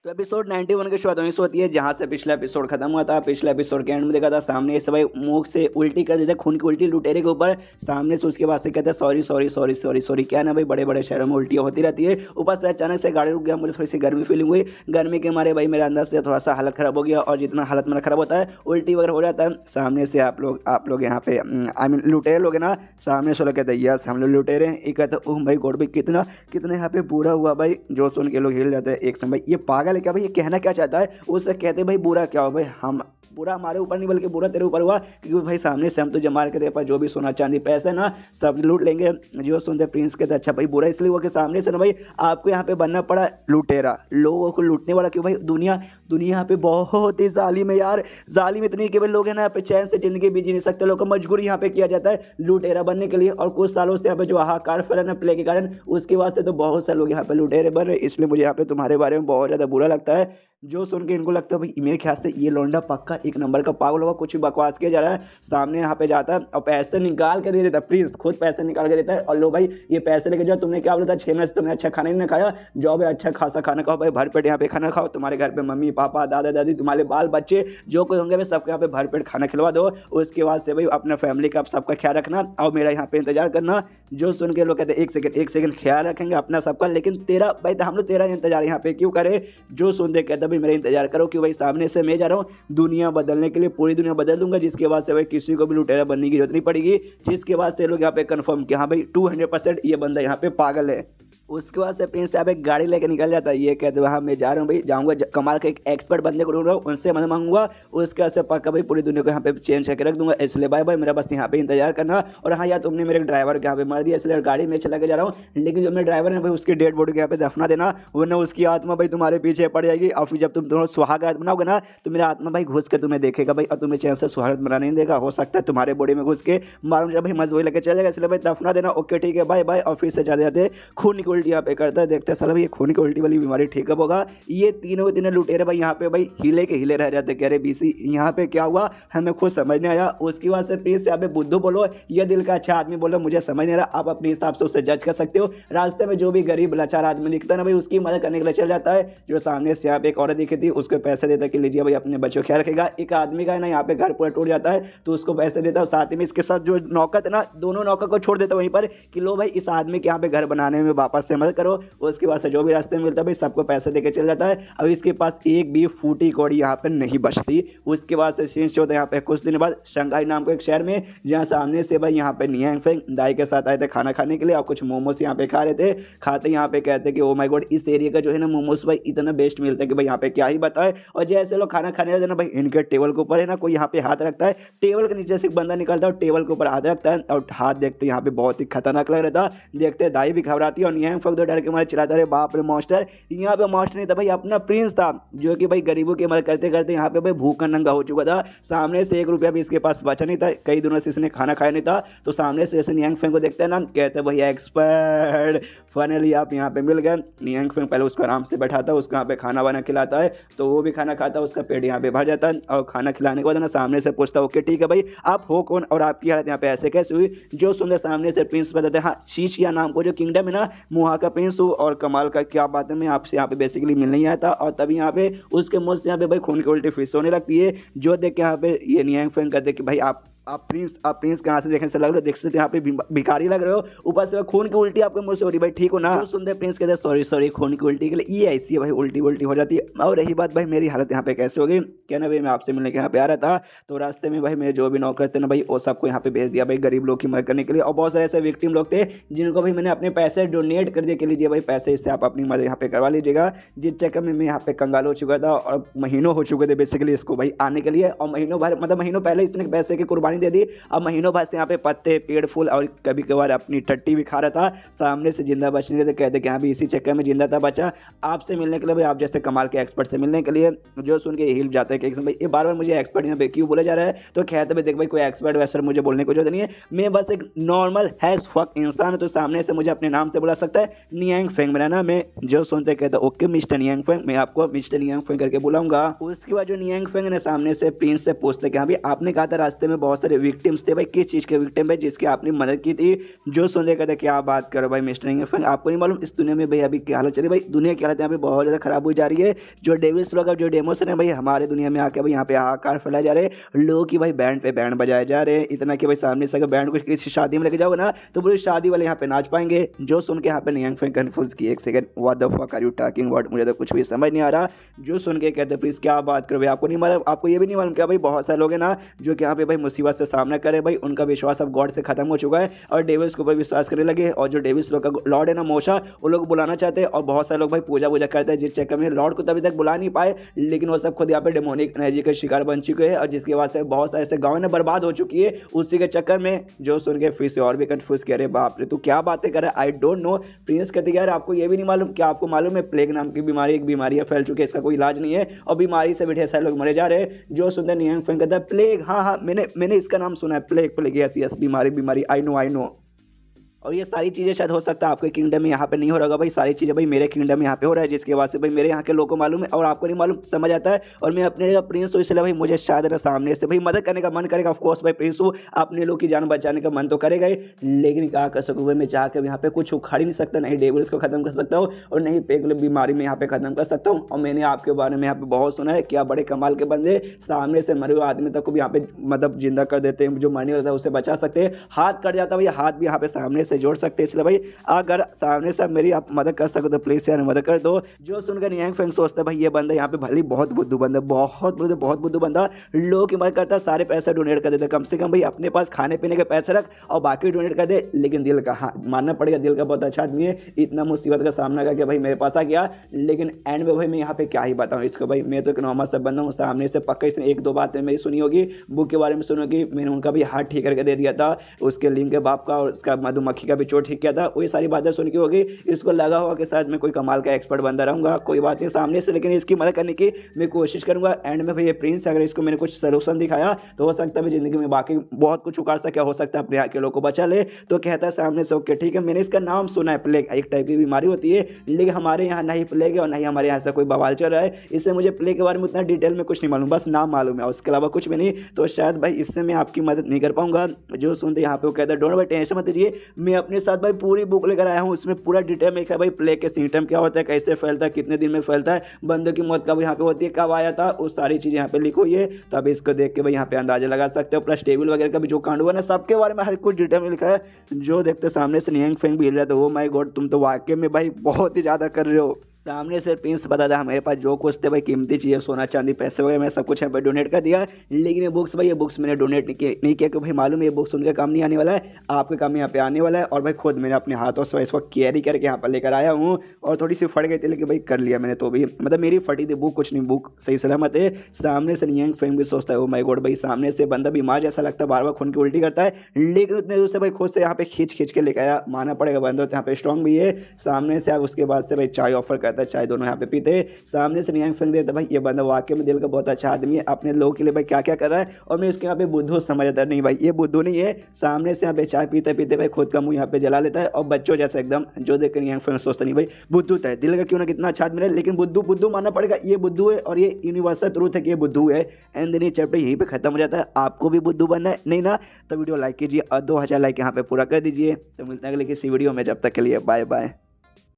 तो एपिसोड 91 की शुरुआत वहीं से होती है जहां से पिछला एपिसोड खत्म हुआ था। पिछले एपिसोड के एंड में देखा था सामने से भाई मुंह से उल्टी कर देते, खून की उल्टी लुटेरे के ऊपर। सामने से उसके बाद से कहते हैं sorry sorry sorry sorry sorry. क्या ना भाई, बड़े बड़े शहरों में उल्टियाँ होती रहती है। ऊपर से अचानक से गाड़ी रुक गया, मुझे थोड़ी सी गर्मी फीलिंग हुई। गर्मी के मारे भाई मेरे अंदर से थोड़ा सा हालत खराब हो गया, और जितना हालत मेरा खराब होता है उल्टी वगैरह हो जाता है। सामने से आप लोग यहाँ पे आई मीन लुटेरे लोग हैं ना, सामने से लोग कहते हैं यस हम लोग लुटेरे हैं। एक कहते ओह भाई गॉड भाई कितना कितना यहाँ पे बुरा हुआ भाई। जो सुन के लोग हिल जाते हैं एक समय, ये पागल है क्या भाई, ये कहना क्या चाहता है। उससे कहते भाई बुरा क्या हो भाई, हम बुरा हमारे ऊपर नहीं बल्कि बुरा तेरे ऊपर हुआ, क्योंकि भाई सामने से हम तुझे मार के तेरे पास जो भी सोना चांदी पैसे ना सब लूट लेंगे। जो सुनते प्रिंस कहते अच्छा भाई बुरा इसलिए हुआ कि सामने से ना भाई आपको यहाँ पे बनना पड़ा लुटेरा, लोगों को लूटने वाला। क्यों भाई दुनिया दुनिया यहाँ पे बहुत ही जालिम है यार। जालिम इतनी कि भाई लोग है ना यहाँ पे चैन से जिंदगी भी जी नहीं सकते, लोग को मजबूरी यहाँ पे किया जाता है लुटेरा बनने के लिए। और कुछ सालों से यहाँ पे जो हाहाकार फैला ना प्ले के कारण, उसके बाद से तो बहुत सारे लोग यहाँ पे लुटेरे बन रहे। इसलिए मुझे यहाँ पे तुम्हारे बारे में बहुत ज़्यादा बुरा लगता है। जो सुन के इनको लगता है भाई मेरे ख्याल से ये लौंडा पक्का एक नंबर का पागल होगा, कुछ भी बकवास किया जा रहा है। सामने यहाँ पे जाता है और पैसे निकाल के दे देता है, प्रिंस खुद पैसे निकाल के देता है। और लो भाई ये पैसे लेके जाओ, तुमने क्या बोला था 6 महीने से तुमने अच्छा खाना ही नहीं खाया, जाओ भाई अच्छा खासा खाना खाओ भाई, भरपेट यहाँ पे खाना खाओ। तुम्हारे घर पे मम्मी पापा दादा दादी तुम्हारे बाल बच्चे जो कोई होंगे भाई सबके यहाँ पे भरपेट खाना खिलवा दो। उसके बाद से भाई अपना फैमिली का सबका ख्याल रखना और मेरा यहाँ पे इंतजार करना। जो सुन के लोग कहते हैं एक सेकंड ख्याल रखेंगे अपना सबका, लेकिन तेरा भाई हम लोग तेरा इंतजार यहाँ पे क्यों करे। जो सुनते कहते भाई मेरा इंतजार करो कि भाई सामने से मैं जा रहा हूँ दुनिया बदलने के लिए, पूरी दुनिया बदल दूंगा, जिसके बाद से भाई किसी को भी लुटेरा बनने की जरूरत नहीं पड़ेगी। जिसके बाद से लोग यहाँ पे कंफर्म कि हाँ भाई 200% ये बंदा यहाँ पे पागल है। उसके बाद से प्रिंस साहब एक गाड़ी लेके निकल जाता है। ये कहते हाँ मैं जा रहा हूँ भाई, जाऊँगा कमाल का एक एक्सपर्ट बंदे को ढूंढ रहा हूँ, उनसे मदद मांगूंगा। उसके बाद से पक्का भाई पूरी दुनिया को यहाँ पे चेंज करके रख दूंगा। इसलिए भाई भाई मेरा बस यहाँ पे इंतजार करना। और हाँ यार तुमने मेरे ड्राइवर को यहाँ पे मार दिया, इसलिए गाड़ी में चला के जा रहा हूँ, लेकिन जो मेरे ड्राइवर है भाई उसकी डेड बॉडी को यहाँ पे दफना देना, वरना उसकी आत्मा भाई तुम्हारे पीछे पड़ जाएगी। और फिर जब तुम दोनों सुहाग रात बनाओगे ना तो मेरा आत्मा भाई घुस के तुम्हें देखेगा भाई, और तुम्हें चैन से सुहाग रात बना नहीं देगा। हो सकता है तुम्हारे बॉडी में घुस के मालूम जब भाई मज वही लेके चलेगा, इसलिए भाई दफना देना। ओके ठीक है बाय बाय। और फिर से जाते जाते खून की उल्टी यहाँ पे करता है। देखते हैं साला भाई ये खून की उल्टी वाली बीमारी ठीक कब होगा। ये तीनों तीनों लुटेरे भाई यहाँ पे भाई हिले के हिले रह जाते, कह रहे बीसी यहाँ पे क्या हुआ हमें खुद समझ नहीं आया। उसके बाद से प्लीज यहाँ पे बुद्धू बोलो या दिल का अच्छा आदमी बोलो मुझे समझ नहीं रहा, आप अपने हिसाब से उससे जज कर सकते हो। रास्ते में जो भी गरीब लाचार आदमी दिखता है ना भाई उसकी मदद करने के लिए चल जाता है। जो सामने से यहाँ पे एक औरत दिखी थी उसको पैसे देता कि लीजिए भाई अपने बच्चों का ख्याल रखेगा। एक आदमी का है ना यहाँ पे घर पूरा टूट जाता है तो उसको पैसे देता है, साथ में इसके साथ जो नौकर था ना दोनों नौकर को छोड़ देता वहीं पर कि लो भाई इस आदमी के यहाँ पे घर बनाने में वापस से मदद करो। उसके बाद से जो भी रास्ते में मिलता है भाई सबको पैसे देके चल जाता है। अब इसके पास एक भी फूटी कौड़ी यहाँ पे नहीं बचती। उसके बाद से सीन्स होता है यहाँ पे कुछ दिन बाद शंघाई नाम को एक शहर में, जहाँ सामने से भाई यहाँ पे नियांग फेंग दाई के साथ आए थे खाना खाने के लिए, और कुछ मोमोस यहाँ पे खा रहे थे। खाते यहाँ पे कहते कि ओ माय गॉड इस एरिया का जो है ना मोमोस भाई इतना बेस्ट मिलता है कि भाई यहाँ पे क्या ही बताए। और जैसे लोग खाना खाने जाते ना भाई इनके टेबल के ऊपर है ना कोई यहाँ पे हाथ रखता है, टेबल के नीचे से एक बंदा निकलता है और टेबल के ऊपर हाथ रखता है, और हाथ देखते यहाँ पे बहुत ही खतरनाक लग रहा था। देखते दाई भी घबराती है और नियांग फेंग तो डर के मारे चिल्लाता रहे बाप रे मॉन्स्टर। यहाँ पे मॉन्स्टर नहीं था भाई अपना प्रिंस था, जो कि भाई गरीबों की मदद करते करते यहाँ पे भाई भूखा नंगा हो चुका था। सामने से 1 रुपया भी इसके पास बचा नहीं था, कई दिनों से इसने खाना खाया नहीं था। तो सामने से ऐसे नियांग फेंग को देखते हैं ना, कहते भाई एक्सपर्ट फाइनली आप यहाँ पे मिल गए। नियांग फेंग पहले उसको आराम से बैठाता है, उसको यहाँ पे खाना वाना खिलाता है, तो वो भी खाना खाता है, उसका पेट यहाँ पे भर जाता है। और खाना खिलाने के बाद ना सामने से पूछता है ओके ठीक है भाई आप हो कौन और आपकी हालत यहाँ पे ऐसे कैसे हुई। जो सुंदर सामने से प्रिंस बताते हैं हाँ शीशिया नाम को जो किंगडम है ना मुहा का प्रिंस हूँ, और कमाल का क्या बात है मैं आपसे यहाँ पे बेसिकली मिलने ही आया था। और तभी यहाँ पे उसके मुंह से यहाँ पे भाई खून की उल्टी फिर होने लगती है। जो देख के यहाँ पे ये नियांग फेंग कहते कि भाई आप प्रिंस कहाँ से देखने से लग रहे हो, देख सकते यहाँ पे भिखारी लग रहे हो, ऊपर से खून की उल्टी आपके मुंह से हो रही भाई ठीक हो ना। जो सुनते प्रिंस कहते सॉरी सॉरी खून की उल्टी के लिए ये ऐसी है भाई उल्टी उल्टी हो जाती है। और रही बात भाई मेरी हालत यहाँ पे कैसे हो गई, क्या ना भाई मैं आपसे मिलने के यहाँ पे आ रहा था, तो रास्ते में भाई मेरे जो भी नौकर थे ना भाई वो सबको यहाँ पे भेज दिया भाई गरीब लोग की मदद करने के लिए। और बहुत सारे ऐसे विक्टिम लोग थे जिनको भाई मैंने अपने पैसे डोनेट कर दिए कि लीजिए भाई पैसे इससे आप अपनी मदद यहाँ पे करवा लीजिएगा। जिस चक्कर में मैं यहाँ पे कंगाल हो चुका था और महीनों हो चुके थे बेसिकली इसको भाई आने के लिए, और महीनों भर मतलब महीनों पहले इसने पैसे की कुर्बानी दे दी। अब महीनों बाद से यहाँ पे पत्ते पेड़ फूल और कभी कभार अपनी टट्टी भी खा रहा था। सामने से जिंदा बचने के कहते कि हाँ भी इसी चक्कर में जिंदा था बचा। आपसे मिलने के लिए भाई आप जैसे कमाल के एक्सपर्ट से मिलने के लिए। जो सुन के हिल जाता है कि भाई ये बार बार मुझे एक्सपर्ट यहाँ पे क्यों बोला जा रहा है, तो कहते भाई देख भाई कोई एक्सपर्ट वैसर मुझे बोलने की जरूरत नहीं है, मैं बस एक नॉर्मल हैज फक इंसान, तो सामने से मुझे अपने नाम से बुला सकता है नियांग फेंग मेरा नाम है। जो सुनते कहता ओके मिस्टर नियांग फेंग मैं आपको मिस्टर नियांग फेंग करके बुलाऊंगा। उसके बाद जो नियांग फेंग ने सामने से प्रिंस से पूछते कि हाँ भी आपने कहा था रास्ते में बहुत बहुत सारे विक्टिम्स थे भाई, किस चीज़ के विक्टिम है जिसकी आपने मदद की थी। जो सुन लेकर था क्या बात करो भाई मिस्टर इंगफंग, आपको नहीं मालूम इस दुनिया में भाई अभी क्या हालत चल रही है भाई, दुनिया की हालत यहाँ पे बहुत ज़्यादा खराब हो जा रही है। जो डेविल्स लोग जो डेमोस है भाई हमारे दुनिया में आके भाई यहाँ पे हाहाकार फैलाए जा रहे हैं, लोगों की भाई बैंड पे बैंड बजाए जा रहे हैं, इतना कि भाई सामने से अगर बैंड को किसी शादी में लेके जाओगे ना तो पूरी शादी वाले यहाँ पे नाच पाएंगे। जो सुन के यहाँ पे इंगफंग कंफ्यूज की, एक second, what the fuck are you talking about, मुझे तो कुछ भी समझ नहीं आ रहा। जो सुन के कहते प्लीज क्या बात करो भाई, आपको नहीं मालूम, आपको ये भी नहीं मालूम क्या भाई बहुत सारे लोग हैं ना जो कि यहाँ पे भाई मुसीबत से सामना करे भाई, उनका विश्वास अब गॉड से खत्म हो चुका है और डेविल्स के ऊपर विश्वास करने लगे। और जो डेविल्स लोग का लॉर्ड है ना मोशा, वो लोग बुलाना चाहते हैं और बहुत सारे लोग भाई पूजा वूजा करते हैं, जिस चक्कर में लॉर्ड को तभी तक बुला नहीं पाए, लेकिन वो सब खुद यहाँ पे डेमोनिक एनर्जी के शिकार बन चुके हैं और जिसकी वजह से बहुत सारे ऐसे गाँव ने बर्बाद हो चुकी है उसी के चक्कर में। जो सुन के फिर से और भी कंफ्यूज कह रहे बाप रे तू क्या बातें कर रहा है, आई डोंट नो। प्रिंस कहते यार आपको ये भी नहीं मालूम, क्या आपको मालूम है प्लेग नाम की बीमारी, एक बीमारी फैल चुकी है, इसका कोई इलाज नहीं है और बीमारी से भी ढेर सारे लोग मरे जा रहे हैं। जो सुनते इंगफंग कहता है प्लेग, हाँ मैंने इसका नाम सुना है, प्लेग यस बीमारी, आई नो। और ये सारी चीज़ें शायद हो सकता है आपके किंगडम में यहाँ पे नहीं हो रहा होगा भाई, सारी चीज़ें भाई मेरे किंगडम में यहाँ पे हो रहा है, जिसके बाद से भाई मेरे यहाँ के लोगों को मालूम है और आपको नहीं मालूम, समझ आता है। और मैं अपने जगह प्रिंस हूँ इसलिए भाई मुझे शायद ना सामने से भाई मदद करने का मन करेगा, ऑफकोर्स भाई प्रिंस हूँ, अपने लोग की जान बचाने का मन तो करेगा ही, लेकिन क्या कर सकूँ भाई मैं जाकर यहाँ पे कुछ उखाड़ ही नहीं सकता, नहीं डेविल्स को खत्म कर सकता हूँ और नहीं पेग बीमारी में यहाँ पे खत्म कर सकता हूँ। और मैंने आपके बारे में यहाँ पे बहुत सुना है, क्या बड़े कमाल के बंदे सामने से मरे हुए आदमी तक को भी यहाँ पे मतलब जिंदा कर देते हैं, जो मरने वाला था उसे बचा सकते हैं, हाथ कट जाता है भाई हाथ भी यहाँ पे सामने से जोड़ सकते हैं। इसलिए भाई अगर सामने से मेरी आप मदद कर सको तो प्लीज यार मदद कर दो। जो सुनकर इंगफंग सोचता है भाई ये बंदा यहाँ पे भले बहुत बुद्धू बंदा, बहुत बुद्धू बंदा, लोगों की मदद करता है, सारे पैसे डोनेट कर देता है, कम से कम भाई अपने पास खाने पीने के पैसे रख और बाकी डोनेट कर दे, लेकिन दिल का हाँ मानना पड़ेगा दिल का बहुत अच्छा आदमी है, इतना मुसीबत का सामना करके भाई मेरे पास आ गया। लेकिन एंड में भाई मैं यहाँ पे क्या ही बताऊँ इसको भाई, मैं तो एक नॉर्मल सा बंदा हूँ, सामने से पक्का इसने एक दो बातें मेरी सुनी होगी, बुक के बारे में सुनी होगी, मैंने उनका भी हाथ ठीक करके दे दिया था, उसके लिंग के बाप का और उसका मधुमक्खी का भी चोट ठीक किया था, वही सारी बातें सुन के होगी, इसको लगा होगा कि शायद मैं कोई कमाल का एक्सपर्ट बंदा रहूंगा, कोई बात नहीं सामने से, लेकिन इसकी मदद करने की मैं कोशिश करूंगा। एंड में भाई ये प्रिंस अगर इसको मैंने कुछ सोल्यूशन दिखाया तो हो सकता है जिंदगी में बाकी बहुत कुछ उखाड़ सके, हो सकता है अपने यहाँ के लोग को बचा ले। तो कहता है सामने से ओके ठीक है, मैंने इसका नाम सुना है प्लेग, एक टाइप की बीमारी होती है, लेकिन हमारे यहाँ नहीं प्लेग है और नहीं हमारे यहाँ से कोई बवाल चल रहा है, इससे मुझे प्लेग के बारे में उतना डिटेल में कुछ नहीं मालूम, बस नाम मालूम है, उसके अलावा कुछ भी नहीं। तो शायद भाई इससे मैं आपकी मदद नहीं कर पाऊंगा। जो सुनते यहाँ पे वो कहता है डोंट वरी टेंशन मत लीजिए, मैं अपने साथ भाई पूरी बुक लेकर आया हूँ, उसमें पूरा डिटेल में लिखा है भाई प्लेग के सिम्टम क्या होता है, कैसे फैलता है, कितने दिन में फैलता है, बंदों की मौत कब यहाँ पे होती है, कब आया था, वो सारी चीज़ यहाँ पे लिखो ये, तो अब इसको देख के भाई यहाँ पे अंदाजा लगा सकते हो। प्लस टेबल वगैरह का भी जो कांड हुआ ना सबके बारे में हर कुछ डिटेल में लिखा है। जो देखते सामने से इंगफंग भी हिल रहा था, ओ माय गॉड तुम तो वाकई में भाई बहुत ही ज़्यादा कर रहे हो। सामने से प्रिंस बता था मेरे पास जो कुछ थे भाई कीमती चीज़ें, सोना चांदी पैसे वगैरह मैं सब कुछ यहाँ पे डोनेट कर दिया, लेकिन ये बुक्स भाई ये बुक्स मैंने डोनेट नहीं किया क्योंकि भाई मालूम है ये बुक्स उनके काम नहीं आने वाला है, आपके काम यहाँ पे आने वाला है। और भाई खुद मैंने अपने हाथों से इसको कैरी करके यहाँ पर लेकर आया हूँ और थोड़ी सी फट गई थी लेकिन भाई कर लिया मैंने, तो भी मतलब मेरी फटी थी बुक, कुछ नहीं बुक सही सलामत है। सामने से इंगफंग भी सोचता है ओ माय गॉड भाई सामने से बंदा बीमार जैसा लगता है, बार बार खून की उल्टी करता है, लेकिन उतने दूर से भाई खुद से यहाँ पे खींच के लेकर आया, माना पड़ेगा बंदा तो यहाँ पे स्ट्रॉन्ग भी है। सामने से उसके बाद से भाई चाय ऑफर करता है, चाय दोनों यहाँ पे पीते। सामने से इंगफंग देता भाई ये बंदा वाकई में दिल का बहुत अच्छा आदमी है, अपने लोगों के लिए भाई क्या क्या कर रहा है, और मैं उसके यहाँ पे बुद्धू समझ आता नहीं भाई ये बुद्धू नहीं है। सामने से यहाँ पे चाय पीते पीते भाई खुद का मुंह यहाँ पे जला लेता है और बच्चों जैसा एकदम, जो देखकर इंगफंग सोचता नहीं भाई बुद्धू था दिल का क्यों ना कितना अच्छा आदमी है, लेकिन बुद्धू मानना पड़ेगा ये बुद्धू है और ये यूनिवर्सल ट्रूथ है कि ये बुद्धू है। एंड देन ये चैप्टर यहीं पे खत्म हो जाता है। आपको भी बुद्धू बनना है नहीं ना, तो वीडियो लाइक कीजिए और 2000 लाइक यहाँ पे पूरा कर दीजिए। तो मिलते हैं अगले किसी वीडियो में, जब तक के लिए बाय बाय।